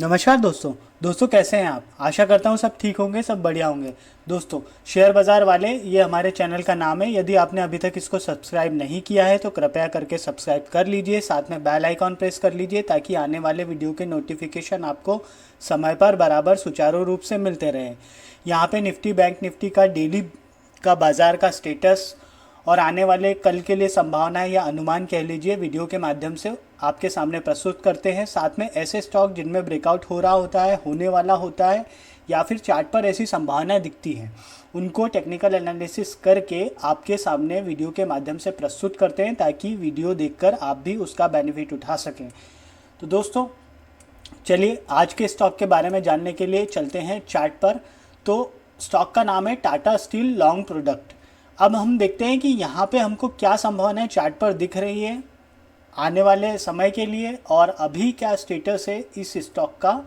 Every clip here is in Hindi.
नमस्कार दोस्तों कैसे हैं आप। आशा करता हूँ सब ठीक होंगे, सब बढ़िया होंगे। दोस्तों, शेयर बाज़ार वाले ये हमारे चैनल का नाम है। यदि आपने अभी तक इसको सब्सक्राइब नहीं किया है तो कृपया करके सब्सक्राइब कर लीजिए, साथ में बेल आइकॉन प्रेस कर लीजिए ताकि आने वाले वीडियो के नोटिफिकेशन आपको समय पर बराबर सुचारू रूप से मिलते रहें। यहाँ पे निफ्टी बैंक निफ्टी का डेली का बाज़ार का स्टेटस और आने वाले कल के लिए संभावनाएं या अनुमान कह लीजिए वीडियो के माध्यम से आपके सामने प्रस्तुत करते हैं। साथ में ऐसे स्टॉक जिनमें ब्रेकआउट हो रहा होता है, होने वाला होता है, या फिर चार्ट पर ऐसी संभावनाएं दिखती हैं, उनको टेक्निकल एनालिसिस करके आपके सामने वीडियो के माध्यम से प्रस्तुत करते हैं ताकि वीडियो देखकर आप भी उसका बेनिफिट उठा सकें। तो दोस्तों, चलिए आज के स्टॉक के बारे में जानने के लिए चलते हैं चार्ट पर। तो स्टॉक का नाम है टाटा स्टील लॉन्ग प्रोडक्ट। अब हम देखते हैं कि यहाँ पे हमको क्या संभावनाएं चार्ट पर दिख रही है आने वाले समय के लिए, और अभी क्या स्टेटस है इस स्टॉक का,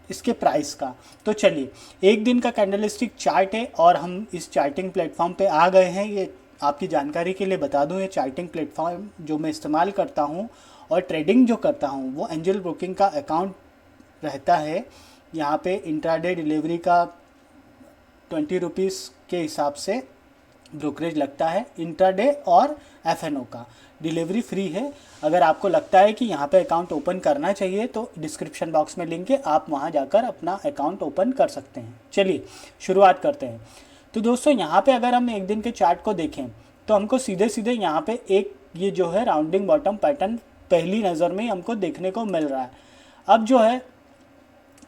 इसके प्राइस का। तो चलिए, एक दिन का कैंडलस्टिक चार्ट है और हम इस चार्टिंग प्लेटफॉर्म पे आ गए हैं। ये आपकी जानकारी के लिए बता दूं, ये चार्टिंग प्लेटफॉर्म जो मैं इस्तेमाल करता हूं और ट्रेडिंग जो करता हूं वो एंजल ब्रोकिंग का अकाउंट रहता है। यहाँ पे इंट्राडे डिलीवरी का 20 रुपीज़ के हिसाब से ब्रोकरेज लगता है। इंट्राडे और एफएनओ का डिलीवरी फ्री है। अगर आपको लगता है कि यहाँ पे अकाउंट ओपन करना चाहिए तो डिस्क्रिप्शन बॉक्स में लिंक है, आप वहाँ जाकर अपना अकाउंट ओपन कर सकते हैं। चलिए शुरुआत करते हैं। तो दोस्तों, यहाँ पे अगर हम एक दिन के चार्ट को देखें तो हमको सीधे सीधे यहाँ पे एक ये जो है राउंडिंग बॉटम पैटर्न पहली नज़र में हमको देखने को मिल रहा है। अब जो है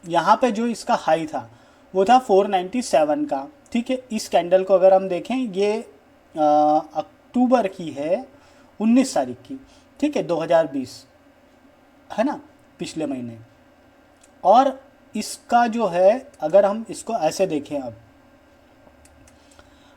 यहाँ पे जो इसका हाई था वो था 497 का। ठीक है, इस कैंडल को अगर हम देखें, ये अक्टूबर की है, 19 तारीख की। ठीक है, 2020 है ना, पिछले महीने। और इसका जो है अगर हम इसको ऐसे देखें,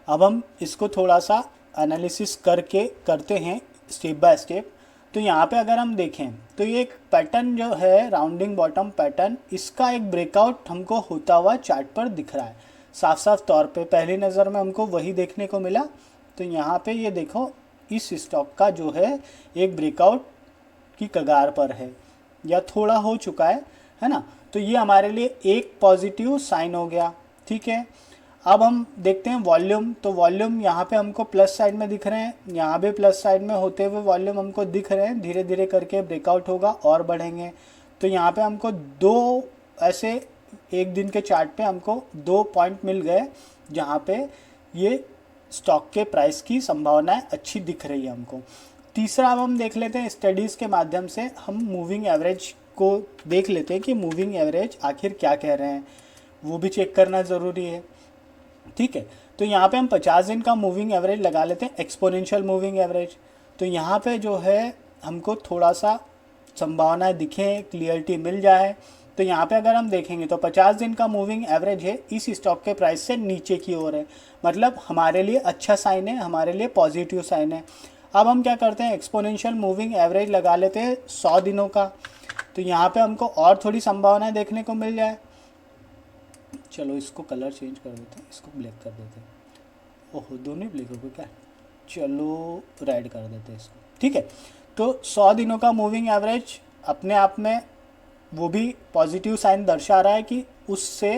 अब हम इसको थोड़ा सा एनालिसिस करके करते हैं स्टेप बाय स्टेप। तो यहाँ पे अगर हम देखें तो ये एक पैटर्न जो है राउंडिंग बॉटम पैटर्न, इसका एक ब्रेकआउट हमको होता हुआ चार्ट पर दिख रहा है साफ साफ तौर पे। पहली नज़र में हमको वही देखने को मिला। तो यहाँ पे ये देखो, इस स्टॉक का जो है एक ब्रेकआउट की कगार पर है या थोड़ा हो चुका है ना। तो ये हमारे लिए एक पॉजिटिव साइन हो गया। ठीक है, अब हम देखते हैं वॉल्यूम। तो वॉल्यूम यहाँ पे हमको प्लस साइड में दिख रहे हैं, यहाँ भी प्लस साइड में होते हुए वॉल्यूम हमको दिख रहे हैं। धीरे धीरे करके ब्रेकआउट होगा और बढ़ेंगे। तो यहाँ पे हमको दो ऐसे एक दिन के चार्ट पे हमको 2 पॉइंट मिल गए जहाँ पे ये स्टॉक के प्राइस की संभावनाएं अच्छी दिख रही है हमको। तीसरा अब हम देख लेते हैं स्टडीज़ के माध्यम से, हम मूविंग एवरेज को देख लेते हैं कि मूविंग एवरेज आखिर क्या कह रहे हैं, वो भी चेक करना ज़रूरी है। ठीक है, तो यहाँ पे हम 50 दिन का मूविंग एवरेज लगा लेते हैं, एक्सपोनेंशियल मूविंग एवरेज। तो यहाँ पे जो है हमको थोड़ा सा संभावनाएं दिखें, क्लियरिटी मिल जाए। तो यहाँ पे अगर हम देखेंगे तो 50 दिन का मूविंग एवरेज है, इस स्टॉक के प्राइस से नीचे की ओर है, मतलब हमारे लिए अच्छा साइन है, हमारे लिए पॉजिटिव साइन है। अब हम क्या करते हैं, एक्सपोनेंशियल मूविंग एवरेज लगा लेते हैं 100 दिनों का। तो यहाँ पे हमको और थोड़ी संभावनाएं देखने को मिल जाए। चलो इसको कलर चेंज कर देते हैं, इसको ब्लैक कर देते हैं। ओहो, दोनों ही ब्लैक हो गए क्या, चलो रेड कर देते हैं इसको। ठीक है, तो 100 दिनों का मूविंग एवरेज अपने आप में वो भी पॉजिटिव साइन दर्शा रहा है कि उससे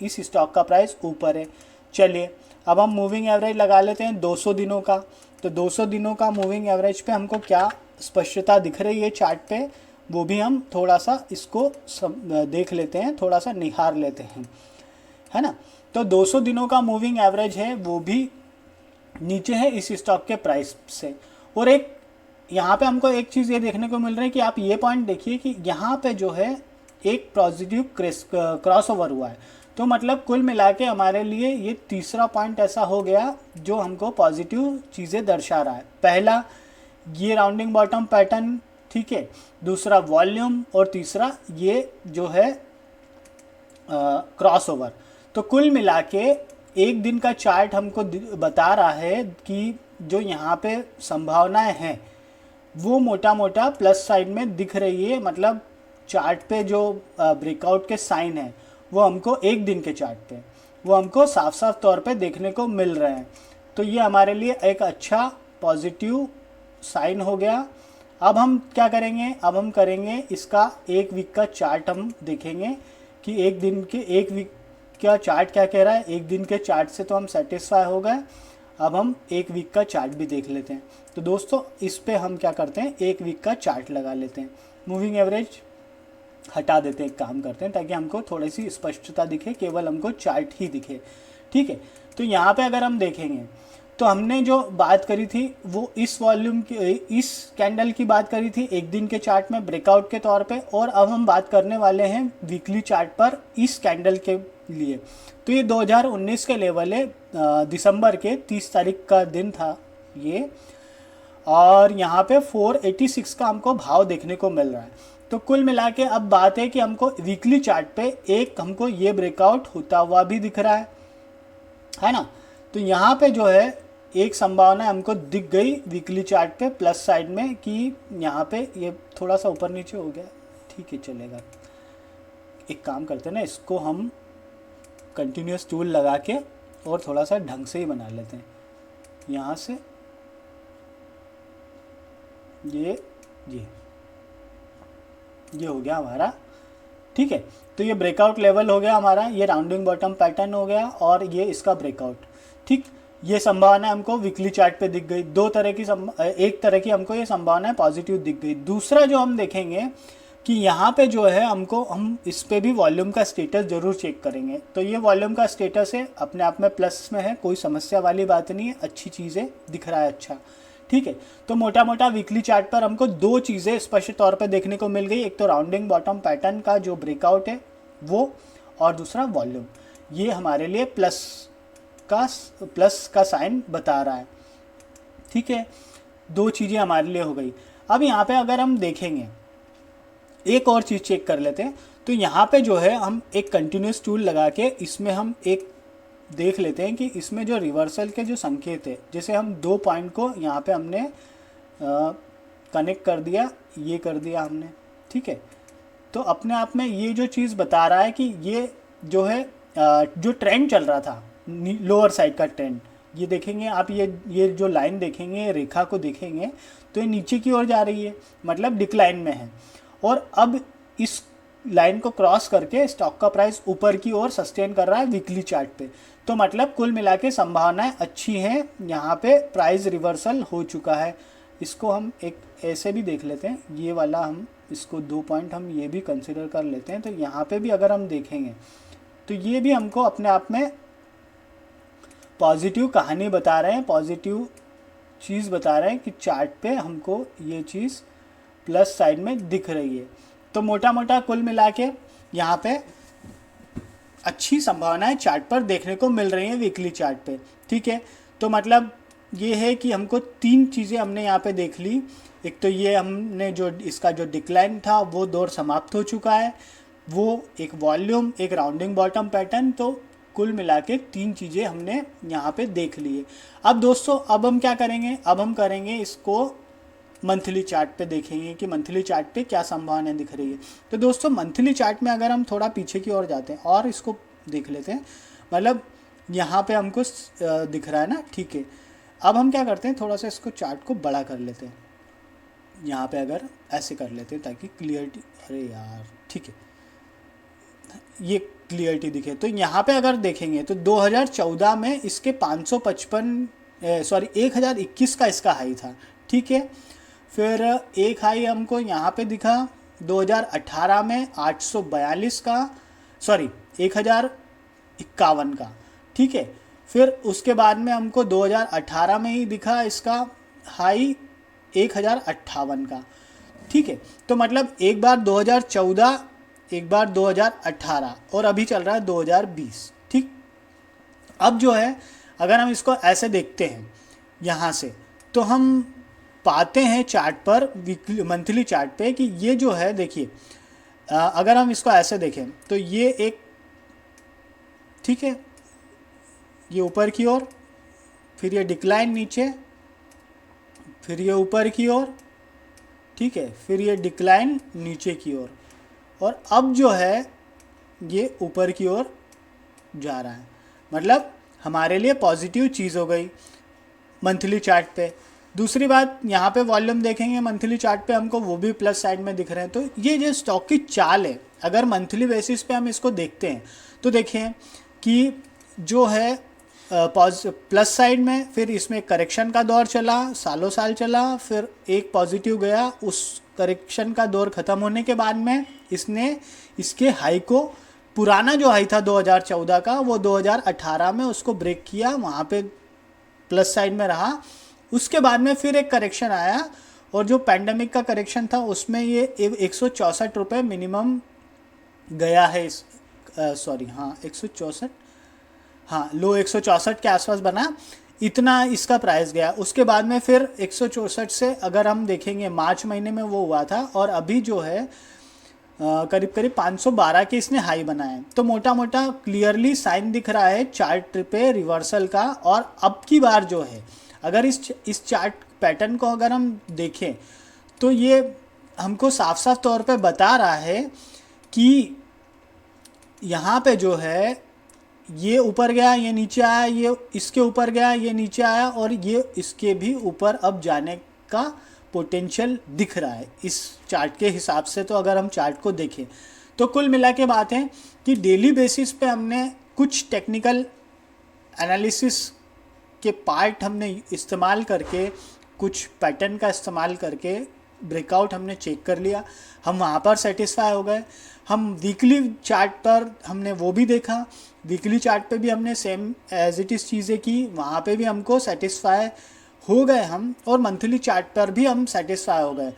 इस स्टॉक का प्राइस ऊपर है। चलिए अब हम मूविंग एवरेज लगा लेते हैं 200 दिनों का। तो 200 दिनों का मूविंग एवरेज पे हमको क्या स्पष्टता दिख रही है चार्ट पे, वो भी हम थोड़ा सा इसको देख लेते हैं, थोड़ा सा निहार लेते हैं, है ना। तो 200 दिनों का मूविंग एवरेज है वो भी नीचे है इस स्टॉक के प्राइस से। और एक यहाँ पे हमको एक चीज़ ये देखने को मिल रही है कि आप ये पॉइंट देखिए कि यहाँ पे जो है एक पॉजिटिव क्रॉस ओवर हुआ है। तो मतलब कुल मिला के हमारे लिए ये तीसरा पॉइंट ऐसा हो गया जो हमको पॉजिटिव चीज़ें दर्शा रहा है। पहला ये राउंडिंग बॉटम पैटर्न, ठीक है, दूसरा वॉल्यूम, और तीसरा ये जो है क्रॉस ओवर। तो कुल मिला के एक दिन का चार्ट हमको बता रहा है कि जो यहाँ पे संभावनाएं हैं वो मोटा मोटा प्लस साइड में दिख रही है। मतलब चार्ट पे जो ब्रेकआउट के साइन है वो हमको एक दिन के चार्ट पे वो हमको साफ साफ तौर पे देखने को मिल रहे हैं। तो ये हमारे लिए एक अच्छा पॉजिटिव साइन हो गया। अब हम क्या करेंगे, अब हम करेंगे इसका एक वीक का चार्ट हम देखेंगे कि एक वीक का चार्ट क्या कह रहा है। एक दिन के चार्ट से तो हम सेटिस्फाई हो गए, अब हम एक वीक का चार्ट भी देख लेते हैं। तो दोस्तों इस पे हम क्या करते हैं, एक वीक का चार्ट लगा लेते हैं। मूविंग एवरेज हटा देते हैं, एक काम करते हैं ताकि हमको थोड़ी सी स्पष्टता दिखे, केवल हमको चार्ट ही दिखे। ठीक है, तो यहाँ पे अगर हम देखेंगे तो हमने जो बात करी थी वो इस वॉल्यूम की, इस कैंडल की बात करी थी एक दिन के चार्ट में ब्रेकआउट के तौर पे, और अब हम बात करने वाले हैं वीकली चार्ट पर इस कैंडल के लिए। तो ये 2019 के लेवल है, दिसंबर के 30 तारीख का दिन था ये, और यहाँ पे 486 का हमको भाव देखने को मिल रहा है। तो कुल मिला के अब बात है कि हमको वीकली चार्ट पे एक हमको ये ब्रेकआउट होता हुआ भी दिख रहा है ना। तो यहाँ पे जो है एक संभावना हमको दिख गई वीकली चार्ट पे प्लस साइड में कि यहाँ पे ये थोड़ा सा ऊपर नीचे हो गया, ठीक है चलेगा। एक काम करते हैं ना, इसको हम कंटिन्यूस टूल लगा के और थोड़ा सा ढंग से ही बना लेते हैं। यहाँ से ये हो गया हमारा, ठीक है। तो ये ब्रेकआउट लेवल हो गया हमारा, ये राउंडिंग बॉटम पैटर्न हो गया और ये इसका ब्रेकआउट, ठीक। ये संभावना हमको वीकली चार्ट पे दिख गई। दो तरह की एक तरह की हमको ये संभावना पॉजिटिव दिख गई। दूसरा जो हम देखेंगे कि यहाँ पे जो है हम इस पे भी वॉल्यूम का स्टेटस जरूर चेक करेंगे। तो ये वॉल्यूम का स्टेटस है, अपने आप में प्लस में है, कोई समस्या वाली बात नहीं है, अच्छी चीज़ें दिख रहा है, अच्छा, ठीक है। तो मोटा मोटा वीकली चार्ट पर हमको दो चीज़ें स्पष्ट तौर पे देखने को मिल गई, एक तो राउंडिंग बॉटम पैटर्न का जो ब्रेकआउट है वो, और दूसरा वॉल्यूम। ये हमारे लिए प्लस का साइन बता रहा है, ठीक है। दो चीज़ें हमारे लिए हो गई। अब यहाँ पे अगर हम देखेंगे एक और चीज़ चेक कर लेते हैं। तो यहाँ पे जो है हम एक कंटिन्यूस टूल लगा के इसमें हम एक देख लेते हैं कि इसमें जो रिवर्सल के जो संकेत है, जैसे हम 2 पॉइंट को यहाँ पे हमने कनेक्ट कर दिया, ये कर दिया हमने, ठीक है। तो अपने आप में ये जो चीज़ बता रहा है कि ये जो है जो ट्रेंड चल रहा था लोअर साइड का ट्रेंड, ये देखेंगे आप, ये जो लाइन देखेंगे, रेखा को देखेंगे तो ये नीचे की ओर जा रही है, मतलब डिक्लाइन में है। और अब इस लाइन को क्रॉस करके स्टॉक का प्राइस ऊपर की ओर सस्टेन कर रहा है वीकली चार्ट पे। तो मतलब कुल मिला के संभावनाएं अच्छी हैं, यहाँ पे प्राइस रिवर्सल हो चुका है। इसको हम एक ऐसे भी देख लेते हैं, ये वाला हम इसको 2 पॉइंट हम ये भी कंसिडर कर लेते हैं। तो यहाँ पे भी अगर हम देखेंगे तो ये भी हमको अपने आप में पॉजिटिव कहानी बता रहे हैं, पॉजिटिव चीज़ बता रहे हैं कि चार्ट पे हमको ये चीज़ प्लस साइड में दिख रही है। तो मोटा मोटा कुल मिला के यहाँ पे अच्छी संभावनाएं चार्ट पर देखने को मिल रही हैं वीकली चार्ट पे, ठीक है। तो मतलब ये है कि हमको 3 चीज़ें हमने यहाँ पे देख ली। एक तो ये हमने जो इसका जो डिक्लाइन था वो दौर समाप्त हो चुका है, वो एक वॉल्यूम, एक राउंडिंग बॉटम पैटर्न। तो कुल मिला के 3 चीज़ें हमने यहाँ पे देख ली है। अब दोस्तों अब हम क्या करेंगे, अब हम करेंगे इसको मंथली चार्ट पे देखेंगे कि मंथली चार्ट पे क्या संभावना दिख रही है। तो दोस्तों मंथली चार्ट में अगर हम थोड़ा पीछे की ओर जाते हैं और इसको देख लेते हैं, मतलब यहाँ पे हमको दिख रहा है ना, ठीक है। अब हम क्या करते हैं, थोड़ा सा इसको चार्ट को बड़ा कर लेते हैं, यहाँ पे अगर ऐसे कर लेते हैं ताकि क्लियरिटी, अरे यार ठीक है, ये क्लियरिटी दिखे। तो यहाँ पे अगर देखेंगे तो 2014 में इसके 1021 का इसका हाई था, ठीक है। फिर एक हाई हमको यहाँ पे दिखा 2018 में 842 का, 1051 का, ठीक है। फिर उसके बाद में हमको 2018 में ही दिखा इसका हाई 1058 का, ठीक है। तो मतलब एक बार 2014, एक बार 2018 और अभी चल रहा है 2020, ठीक। अब जो है अगर हम इसको ऐसे देखते हैं यहाँ से, तो हम पाते हैं चार्ट पर वीकली मंथली चार्ट पे कि ये जो है, देखिए अगर हम इसको ऐसे देखें तो ये एक, ठीक है, ये ऊपर की ओर, फिर ये डिक्लाइन नीचे, फिर ये ऊपर की ओर, ठीक है, फिर ये डिक्लाइन नीचे की ओर, और अब जो है ये ऊपर की ओर जा रहा है। मतलब हमारे लिए पॉजिटिव चीज़ हो गई मंथली चार्ट पे। दूसरी बात, यहाँ पे वॉल्यूम देखेंगे मंथली चार्ट पे हमको वो भी प्लस साइड में दिख रहे हैं। तो ये जो स्टॉक की चाल है, अगर मंथली बेसिस पे हम इसको देखते हैं तो देखें कि जो है प्लस साइड में, फिर इसमें करेक्शन का दौर चला, सालों साल चला, फिर एक पॉजिटिव गया, उस करेक्शन का दौर ख़त्म होने के बाद में इसने इसके हाई को, पुराना जो हाई था 2014 का, वो 2018 में उसको ब्रेक किया, वहाँ पे प्लस साइड में रहा। उसके बाद में फिर एक करेक्शन आया, और जो पैंडमिक का करेक्शन था उसमें ये 164 रुपये मिनिमम गया है। इस सॉरी, हाँ 164, हाँ लो 164 के आसपास बना, इतना इसका प्राइस गया। उसके बाद में फिर 164 से अगर हम देखेंगे मार्च महीने में वो हुआ था, और अभी जो है करीब करीब 512 के इसने हाई बनाए। तो मोटा मोटा क्लियरली साइन दिख रहा है चार्ट पे रिवर्सल का। और अब की बार जो है, अगर इस चार्ट पैटर्न को अगर हम देखें तो ये हमको साफ साफ तौर पे बता रहा है कि यहाँ पे जो है ये ऊपर गया, ये नीचे आया, ये इसके ऊपर गया, ये नीचे आया, और ये इसके भी ऊपर अब जाने का पोटेंशियल दिख रहा है इस चार्ट के हिसाब से। तो अगर हम चार्ट को देखें तो कुल मिला के बात है कि डेली बेसिस पे हमने कुछ टेक्निकल एनालिसिस के पार्ट हमने इस्तेमाल करके, कुछ पैटर्न का इस्तेमाल करके ब्रेकआउट हमने चेक कर लिया, हम वहाँ पर सेटिस्फाई हो गए। हम वीकली चार्ट पर हमने वो भी देखा, वीकली चार्ट पे भी हमने सेम एज इट इज़ चीज़ें की, वहाँ पे भी हमको सेटिस्फाई हो गए हम, और मंथली चार्ट पर भी हम सेटिस्फाई हो गए।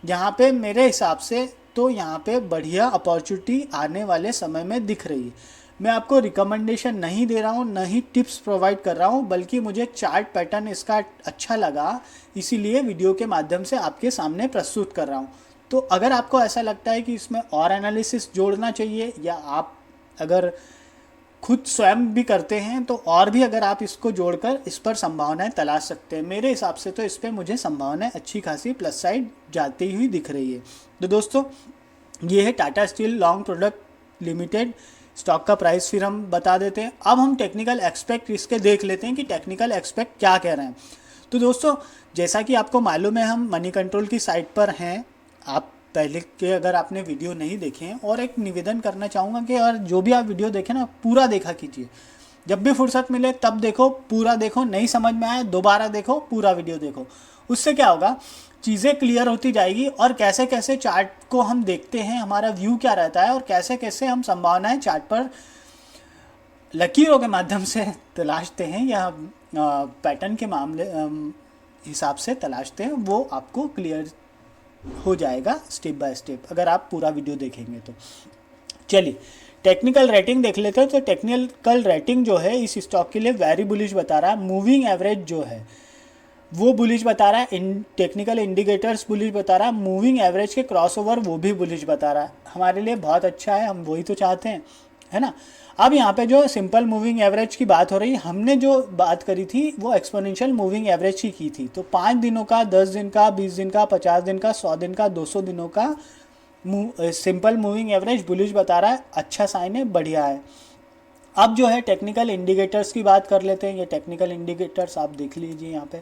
यहाँ पे मेरे हिसाब से तो यहाँ पे बढ़िया अपॉर्चुनिटी आने वाले समय में दिख रही है। मैं आपको रिकमेंडेशन नहीं दे रहा हूँ, न ही टिप्स प्रोवाइड कर रहा हूँ, बल्कि मुझे चार्ट पैटर्न इसका अच्छा लगा, इसीलिए वीडियो के माध्यम से आपके सामने प्रस्तुत कर रहा हूँ। तो अगर आपको ऐसा लगता है कि इसमें और एनालिसिस जोड़ना चाहिए, या आप अगर खुद स्वयं भी करते हैं, तो और भी अगर आप इसको जोड़कर इस पर संभावनाएं तलाश सकते हैं। मेरे हिसाब से तो इस पर मुझे संभावनाएं अच्छी खासी प्लस साइड जाती हुई दिख रही है। तो दोस्तों, ये है Tata steel long product limited stock का प्राइस फिर हम बता देते हैं। अब हम टेक्निकल एक्सपेक्ट इसके देख लेते हैं कि टेक्निकल एक्सपेक्ट क्या कह रहे हैं। तो दोस्तों, जैसा कि आपको मालूम है, हम मनी कंट्रोल की साइट पर हैं। आप पहले के अगर आपने वीडियो नहीं देखे हैं, और एक निवेदन करना चाहूँगा कि और जो भी आप वीडियो देखें ना, पूरा देखा कीजिए। जब भी फुर्सत मिले तब देखो, पूरा देखो, नहीं समझ में आए दोबारा देखो, पूरा वीडियो देखो। उससे क्या होगा, चीज़ें क्लियर होती जाएगी, और कैसे कैसे चार्ट को हम देखते हैं, हमारा व्यू क्या रहता है, और कैसे कैसे हम संभावनाएं चार्ट पर लकीरों के माध्यम से तलाशते हैं, या पैटर्न के मामले हिसाब से तलाशते हैं, वो आपको क्लियर हो जाएगा स्टेप बाय स्टेप अगर आप पूरा वीडियो देखेंगे तो। चलिए टेक्निकल रेटिंग देख लेते हैं। तो टेक्निकल रेटिंग जो है इस स्टॉक के लिए वेरी बुलिश बता रहा है। मूविंग एवरेज जो है वो बुलिश बता रहा है, टेक्निकल इंडिकेटर्स बुलिश बता रहा है, मूविंग एवरेज के क्रॉसओवर वो भी बुलिश बता रहा है। हमारे लिए बहुत अच्छा है, हम वही तो चाहते हैं, है ना। अब यहाँ पे जो सिंपल मूविंग एवरेज की बात हो रही है, हमने जो बात करी थी वो एक्सपोनेंशियल मूविंग एवरेज की थी। तो 5 दिनों का, 10 दिन का, 20 दिन का, 50 दिन का, 100 दिन का, 200 दिनों का सिंपल मूविंग एवरेज बुलिश बता रहा है। अच्छा साइन है, बढ़िया है। अब जो है टेक्निकल इंडिकेटर्स की बात कर लेते हैं। ये टेक्निकल इंडिकेटर्स आप देख लीजिए, यहाँ पे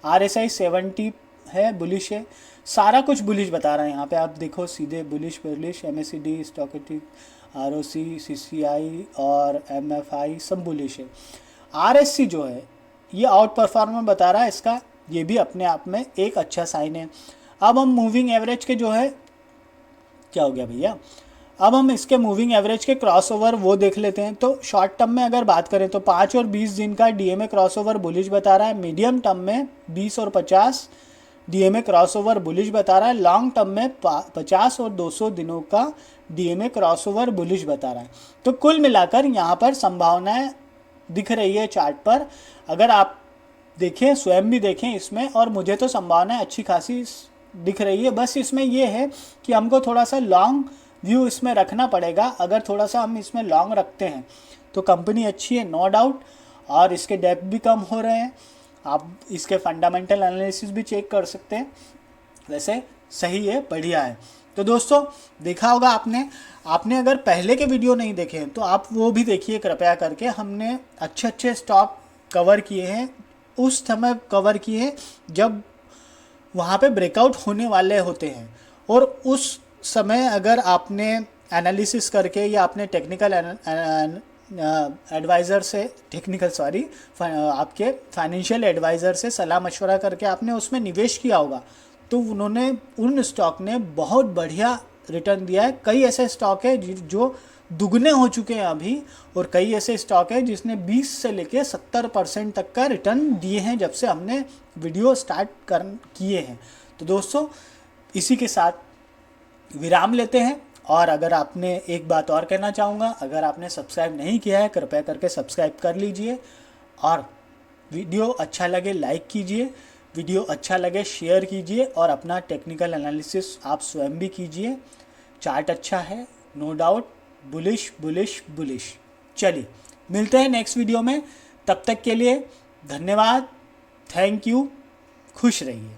RSI 70 है, बुलिश है, सारा कुछ बुलिश बता रहा है। यहाँ पे आप देखो सीधे बुलिश MACD, स्टॉकेटिक, ROC, CCI और MFI सब बुलिश है। RSC जो है ये आउट परफॉर्मर बता रहा है इसका, ये भी अपने आप में एक अच्छा साइन है। अब हम मूविंग एवरेज के जो है, क्या हो गया भैया, अब हम इसके मूविंग एवरेज के क्रॉसओवर वो देख लेते हैं। तो शॉर्ट टर्म में अगर बात करें तो 5 और 20 दिन का DMA क्रॉसओवर बुलिश बता रहा है। मीडियम टर्म में 20 और 50 DMA क्रॉसओवर बुलिश बता रहा है। लॉन्ग टर्म में 50 और 200 दिनों का DMA क्रॉसओवर बुलिश बता रहा है। तो कुल मिलाकर यहाँ पर संभावनाएं दिख रही है चार्ट पर, अगर आप देखें, स्वयं भी देखें इसमें, और मुझे तो संभावनाएं अच्छी खासी दिख रही है। बस इसमें ये है कि हमको थोड़ा सा लॉन्ग व्यू इसमें रखना पड़ेगा। अगर थोड़ा सा हम इसमें लॉन्ग रखते हैं तो कंपनी अच्छी है, नो डाउट, और इसके डेप्थ भी कम हो रहे हैं। आप इसके फंडामेंटल एनालिसिस भी चेक कर सकते हैं। वैसे सही है, बढ़िया है। तो दोस्तों, देखा होगा आपने अगर पहले के वीडियो नहीं देखे हैं तो आप वो भी देखिए कृपया करके। हमने अच्छे अच्छे स्टॉक कवर किए हैं, उस समय कवर किए हैं जब वहाँ पे ब्रेकआउट होने वाले होते हैं। और उस समय अगर आपने एनालिसिस करके या आपने टेक्निकल एडवाइज़र से आपके फाइनेंशियल एडवाइज़र से सलाह मशवरा करके आपने उसमें निवेश किया होगा, तो उन्होंने उन स्टॉक ने बहुत बढ़िया रिटर्न दिया है। कई ऐसे स्टॉक है जो दुगने हो चुके हैं अभी, और कई ऐसे स्टॉक है जिसने 20 से लेके 70% तक का रिटर्न दिए हैं जब से हमने वीडियो स्टार्ट किए हैं। तो दोस्तों, इसी के साथ विराम लेते हैं। और अगर आपने एक बात और कहना चाहूँगा, अगर आपने सब्सक्राइब नहीं किया है कृपया करके सब्सक्राइब कर लीजिए, और वीडियो अच्छा लगे लाइक कीजिए, वीडियो अच्छा लगे शेयर कीजिए, और अपना टेक्निकल एनालिसिस आप स्वयं भी कीजिए। चार्ट अच्छा है, no doubt, bullish bullish bullish. चलिए मिलते हैं नेक्स्ट वीडियो में, तब तक के लिए धन्यवाद, थैंक यू, खुश रहिए।